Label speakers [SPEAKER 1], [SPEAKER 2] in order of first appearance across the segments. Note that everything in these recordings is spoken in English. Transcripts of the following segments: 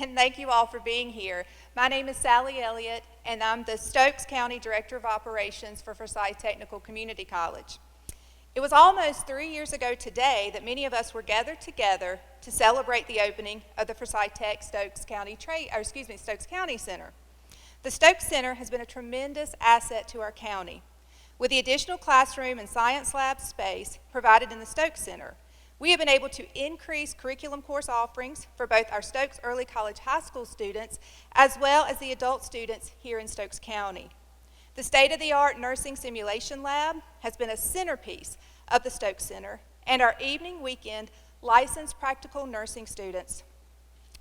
[SPEAKER 1] and thank you all for being here. My name is Sally Elliott, and I'm the Stokes County Director of Operations for Forsyth Technical Community College. It was almost 3 years ago today that many of us were gathered together to celebrate the opening of the Forsyth Tech Stokes County Center. The Stokes Center has been a tremendous asset to our county. With the additional classroom and science lab space provided in the Stokes Center, we have been able to increase curriculum course offerings for both our Stokes Early College High School students as well as the adult students here in Stokes County. The state-of-the-art nursing simulation lab has been a centerpiece of the Stokes Center, and our evening weekend licensed practical nursing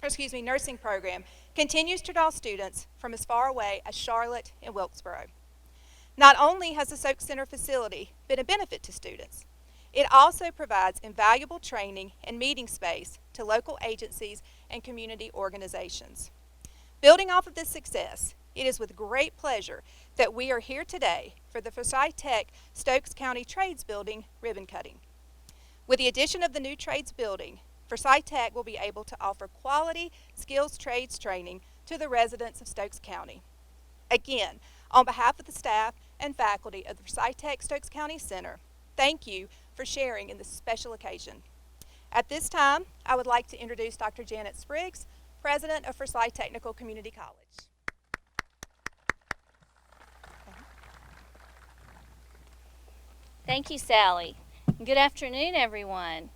[SPEAKER 1] nursing program continues to draw students from as far away as Charlotte and Wilkesboro. Not only has the Stokes Center facility been a benefit to students, it also provides invaluable training and meeting space to local agencies and community organizations. Building off of this success, it is with great pleasure that we are here today for the Forsyth Tech Stokes County Trades Building ribbon cutting. With the addition of the new trades building, Forsyth Tech will be able to offer quality skills trades training to the residents of Stokes County. Again, on behalf of the staff and faculty of the Forsyth Tech Stokes County Center, thank you for sharing in this special occasion. At this time, I would like to introduce Dr. Janet Spriggs, President of Forsyth Technical Community College.
[SPEAKER 2] Thank you, Sally. Good afternoon, everyone.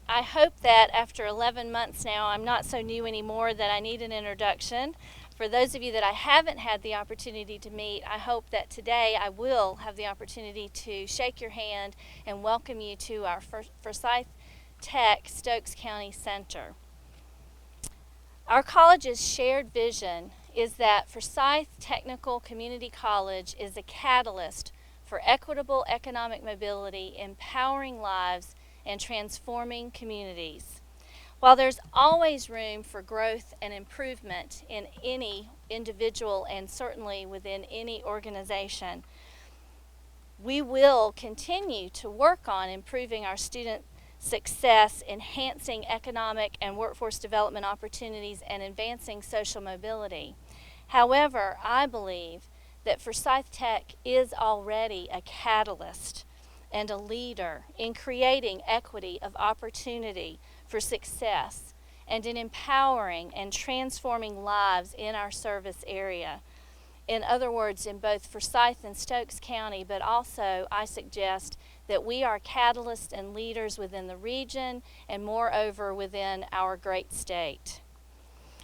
[SPEAKER 2] I hope that after 11 months now, I'm not so new anymore that I need an introduction. For those of you that I haven't had the opportunity to meet, I hope that today I will have the opportunity to shake your hand and welcome you to our Forsyth Tech Stokes County Center. Our college's shared vision is that Forsyth Technical Community College is a catalyst for equitable economic mobility, empowering lives, and transforming communities. While there's always room for growth and improvement in any individual and certainly within any organization, we will continue to work on improving our student success, enhancing economic and workforce development opportunities, and advancing social mobility. However, I believe that Forsyth Tech is already a catalyst and a leader in creating equity of opportunity for success and in empowering and transforming lives in our service area. In other words, in both Forsyth and Stokes County, but also I suggest that we are catalysts and leaders within the region and moreover within our great state.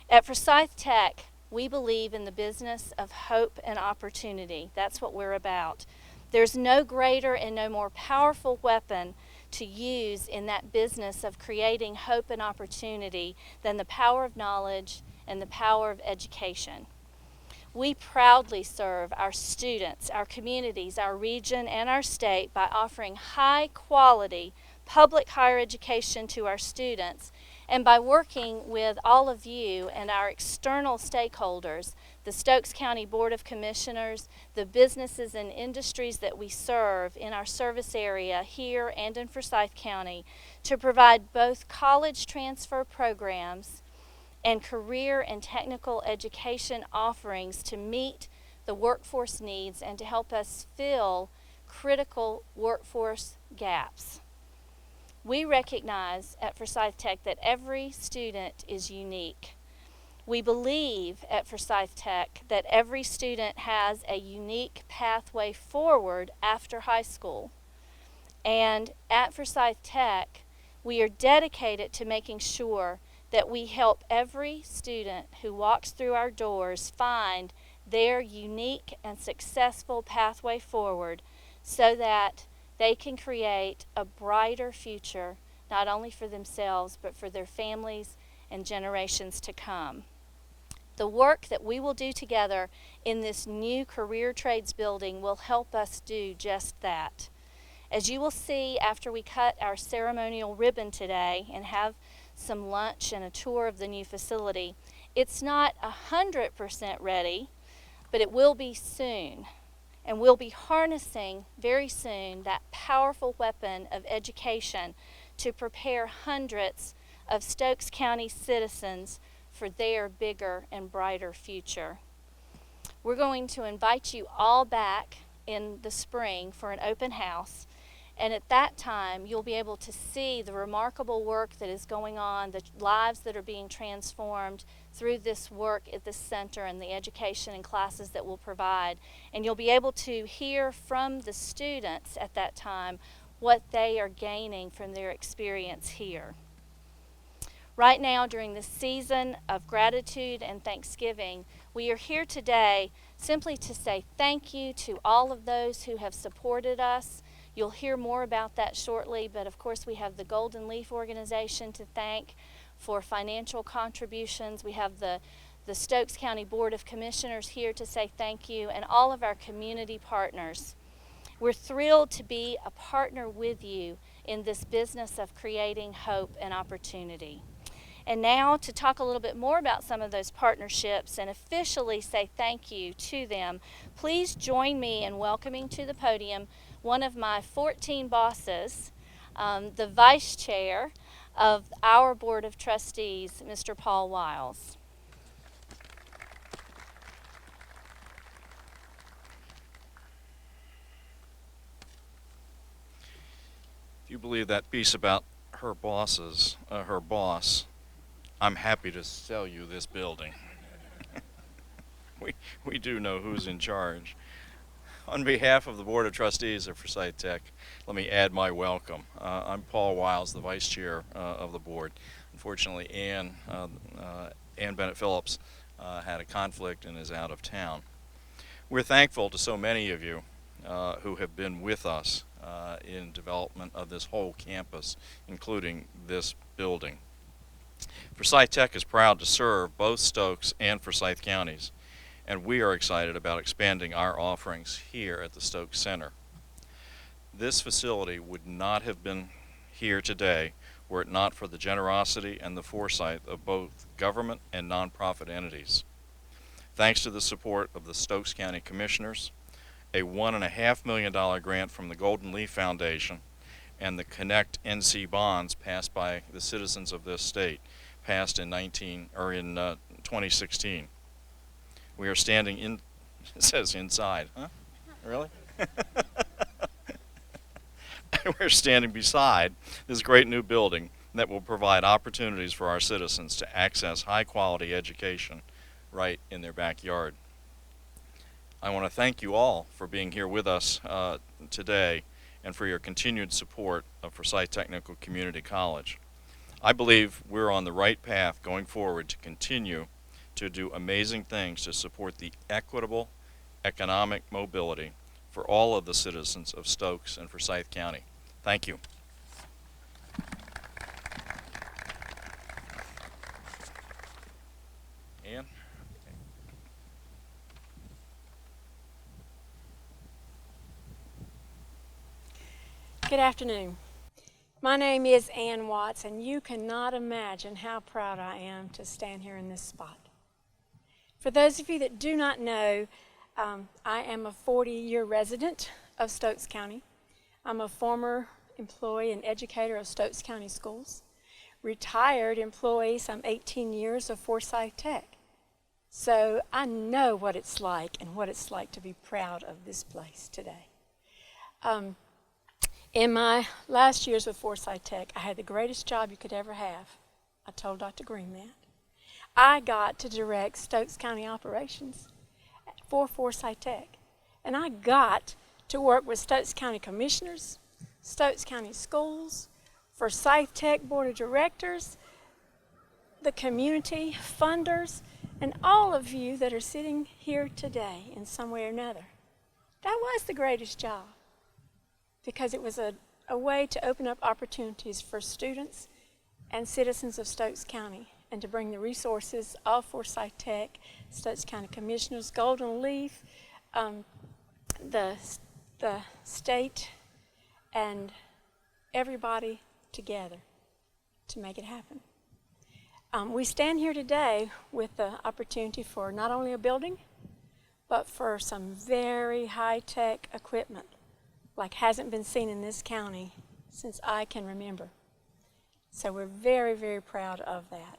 [SPEAKER 2] At Forsyth Tech, we believe in the business of hope and opportunity. That's what we're about. There's no greater and no more powerful weapon to use in that business of creating hope and opportunity than the power of knowledge and the power of education. We proudly serve our students, our communities, our region, and our state by offering high quality public higher education to our students and by working with all of you and our external stakeholders, the Stokes County Board of Commissioners, the businesses and industries that we serve in our service area here and in Forsyth County, to provide both college transfer programs and career and technical education offerings to meet the workforce needs and to help us fill critical workforce gaps. We recognize at Forsyth Tech that every student is unique. We believe at Forsyth Tech that every student has a unique pathway forward after high school. And at Forsyth Tech, we are dedicated to making sure that we help every student who walks through our doors find their unique and successful pathway forward so that they can create a brighter future, not only for themselves, but for their families and generations to come. The work that we will do together in this new career trades building will help us do just that. As you will see after we cut our ceremonial ribbon today and have some lunch and a tour of the new facility, it's not 100% ready, but it will be soon. And we'll be harnessing very soon that powerful weapon of education to prepare hundreds of Stokes County citizens for their bigger and brighter future. We're going to invite you all back in the spring for an open house, and at that time you'll be able to see the remarkable work that is going on, the lives that are being transformed through this work at this center and the education and classes that we'll provide. And you'll be able to hear from the students at that time what they are gaining from their experience here. Right now, during the season of gratitude and thanksgiving, we are here today simply to say thank you to all of those who have supported us. You'll hear more about that shortly, but of course we have the Golden Leaf organization to thank for financial contributions. We have the Stokes County Board of Commissioners here to say thank you, and all of our community partners. We're thrilled to be a partner with you in this business of creating hope and opportunity. And now to talk a little bit more about some of those partnerships and officially say thank you to them, please join me in welcoming to the podium one of my 14 bosses, the Vice Chair of our Board of Trustees, Mr. Paul Wiles.
[SPEAKER 3] If you believe that piece about her bosses, her boss, I'm happy to sell you this building. we do know who's in charge. On behalf of the Board of Trustees of Forsyth Tech, let me add my welcome. I'm Paul Wiles, the Vice Chair of the Board. Unfortunately, Ann Bennett Phillips had a conflict and is out of town. We're thankful to so many of you who have been with us in development of this whole campus, including this building. Forsyth Tech is proud to serve both Stokes and Forsyth counties, and we are excited about expanding our offerings here at the Stokes Center. This facility would not have been here today were it not for the generosity and the foresight of both government and nonprofit entities. Thanks to the support of the Stokes County Commissioners, a $1.5 million grant from the Golden Leaf Foundation, and the Connect NC bonds passed by the citizens of this state, passed in 2016. We are standing in, it says inside, huh? Really? We're standing beside this great new building that will provide opportunities for our citizens to access high quality education right in their backyard. I want to thank you all for being here with us today and for your continued support of Forsyth Technical Community College. I believe we're on the right path going forward to continue to do amazing things to support the equitable economic mobility for all of the citizens of Stokes and Forsyth County. Thank you. Ann?
[SPEAKER 4] Good afternoon. My name is Ann Watts, and you cannot imagine how proud I am to stand here in this spot. For those of you that do not know, I am a 40-year resident of Stokes County. I'm a former employee and educator of Stokes County Schools, retired employee, some 18 years of Forsyth Tech. So I know what it's like and what it's like to be proud of this place today. In my last years with Forsyth Tech, I had the greatest job you could ever have. I told Dr. Green that. I got to direct Stokes County operations for Forsyth Tech. And I got to work with Stokes County Commissioners, Stokes County Schools, Forsyth Tech Board of Directors, the community funders, and all of you that are sitting here today in some way or another. That was the greatest job, because it was a way to open up opportunities for students and citizens of Stokes County, and to bring the resources of Forsyth Tech, Stokes County Commissioners, Golden Leaf, the state, and everybody together to make it happen. We stand here today with the opportunity for not only a building, but for some very high-tech equipment like hasn't been seen in this county since I can remember. So we're very, very proud of that.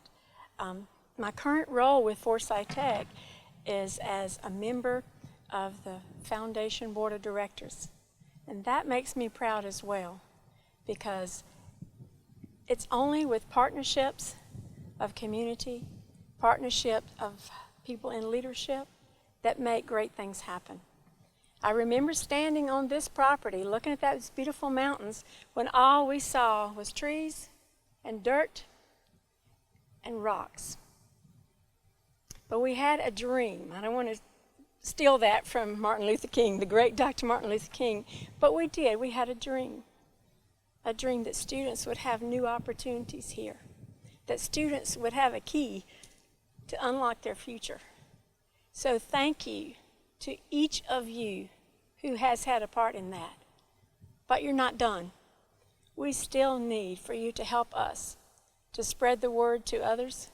[SPEAKER 4] my current role with Forsyth Tech is as a member of the Foundation Board of Directors. And that makes me proud as well, because it's only with partnerships of community, partnerships of people in leadership that make great things happen. I remember standing on this property looking at those beautiful mountains when all we saw was trees and dirt and rocks. But we had a dream. I don't want to steal that from Martin Luther King, the great Dr. Martin Luther King, but we did. We had a dream that students would have new opportunities here, that students would have a key to unlock their future. So thank you to each of you who has had a part in that. But you're not done. We still need for you to help us to spread the word to others,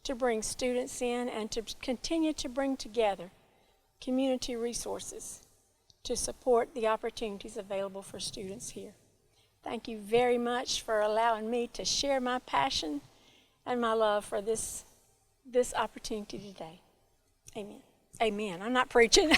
[SPEAKER 4] to bring students in, and to continue to bring together community resources to support the opportunities available for students here. Thank you very much for allowing me to share my passion and my love for this opportunity today. Amen. Amen. I'm not preaching.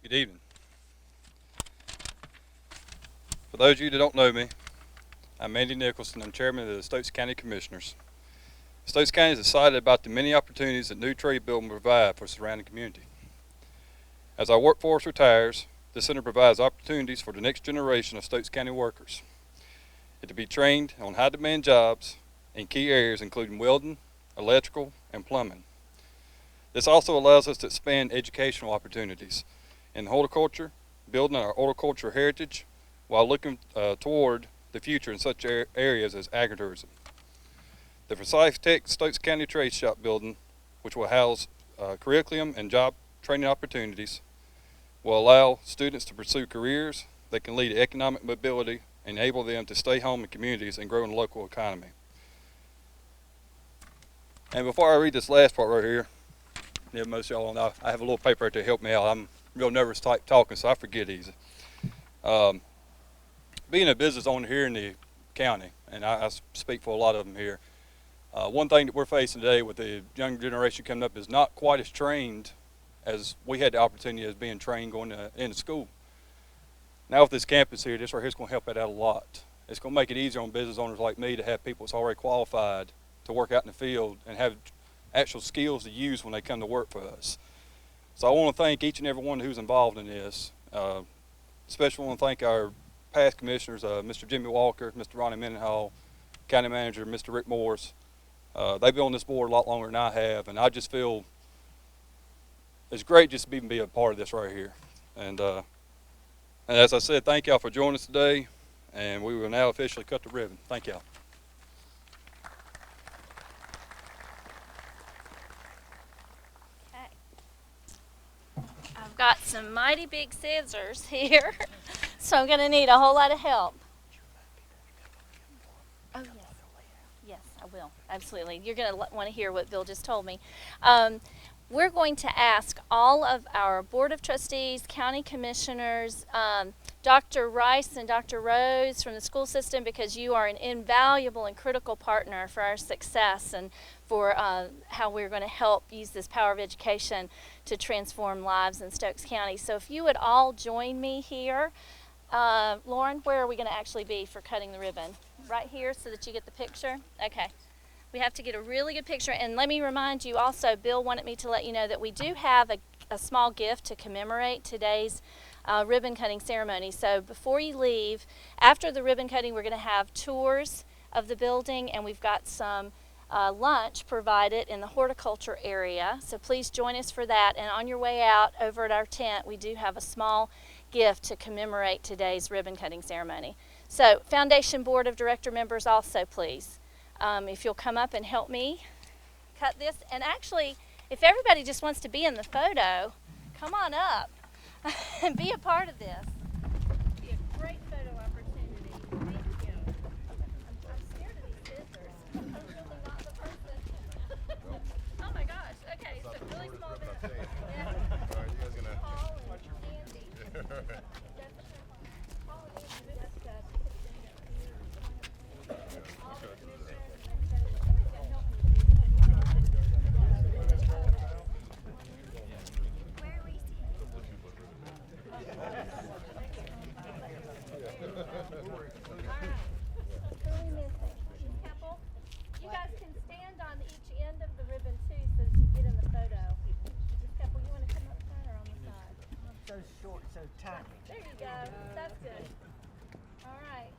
[SPEAKER 5] Good evening. For those of you that don't know me, I'm Andy Nickelston. I'm chairman of the Stokes County Commissioners. Stokes County is excited about the many opportunities that new trade building will provide for the surrounding community. As our workforce retires, the center provides opportunities for the next generation of Stokes County workers and to be trained on high-demand jobs in key areas including welding, electrical, and plumbing. This also allows us to expand educational opportunities in horticulture, building our horticultural heritage while looking toward the future in such areas as agritourism. The Forsyth Tech Stokes County Trade Shop building, which will house curriculum and job training opportunities, will allow students to pursue careers that can lead to economic mobility and enable them to stay home in communities and grow in the local economy. And before I read this last part right here, most of y'all know I have a little paper right there to help me out. I'm real nervous type talking, so I forget easy. Being a business owner here in the county, and I speak for a lot of them here, one thing that we're facing today with the young generation coming up is not quite as trained as we had the opportunity as being trained going into school. Now with this campus here, this right here is going to help that out a lot. It's going to make it easier on business owners like me to have people that's already qualified to work out in the field and have actual skills to use when they come to work for us. So I want to thank each and every one who's involved in this. Especially want to thank our past commissioners, Mr. Jimmy Walker, Mr. Ronnie Mendenhall, County Manager, Mr. Rick Morris. They've been on this board a lot longer than I have, and I just feel it's great just to even be a part of this right here. And as I said, thank y'all for joining us today, and we will now officially cut the ribbon. Thank y'all.
[SPEAKER 2] I've got some mighty big scissors here, so I'm going to need a whole lot of help. Oh, yes. Yes, I will. Absolutely. You're going to want to hear what Bill just told me. We're going to ask all of our Board of Trustees, County Commissioners, Dr. Rice and Dr. Rose from the school system, because you are an invaluable and critical partner for our success and for how we're going to help use this power of education to transform lives in Stokes County. So if you would all join me here. Lauren, where are we going to actually be for cutting the ribbon? Right here so that you get the picture? Okay. We have to get a really good picture. And let me remind you also, Bill wanted me to let you know that we do have a small gift to commemorate today's ribbon cutting ceremony. So before you leave, after the ribbon cutting, we're going to have tours of the building, and we've got some lunch provided in the horticulture area. So please join us for that. And on your way out, over at our tent, we do have a small gift to commemorate today's ribbon cutting ceremony. So Foundation Board of Director members also, please. If you'll come up and help me cut this. And actually, if everybody just wants to be in the photo, come on up and be a part of this. It'd be a great photo opportunity. Thank you. I'm scared of these scissors. I'm really not the person. Oh my gosh. really small bit.
[SPEAKER 6] All
[SPEAKER 2] Yeah.
[SPEAKER 6] right, you guys gonna.
[SPEAKER 2] Paul and Andy. Paul and Andy, Jessica. All the commissioners. Where are we Keppel, you guys can stand on each end of the ribbon too so that you get in the photo. Ms. Keppel, you want to come up front or on the side?
[SPEAKER 7] So short, so tiny.
[SPEAKER 2] There you go. That's good. All right.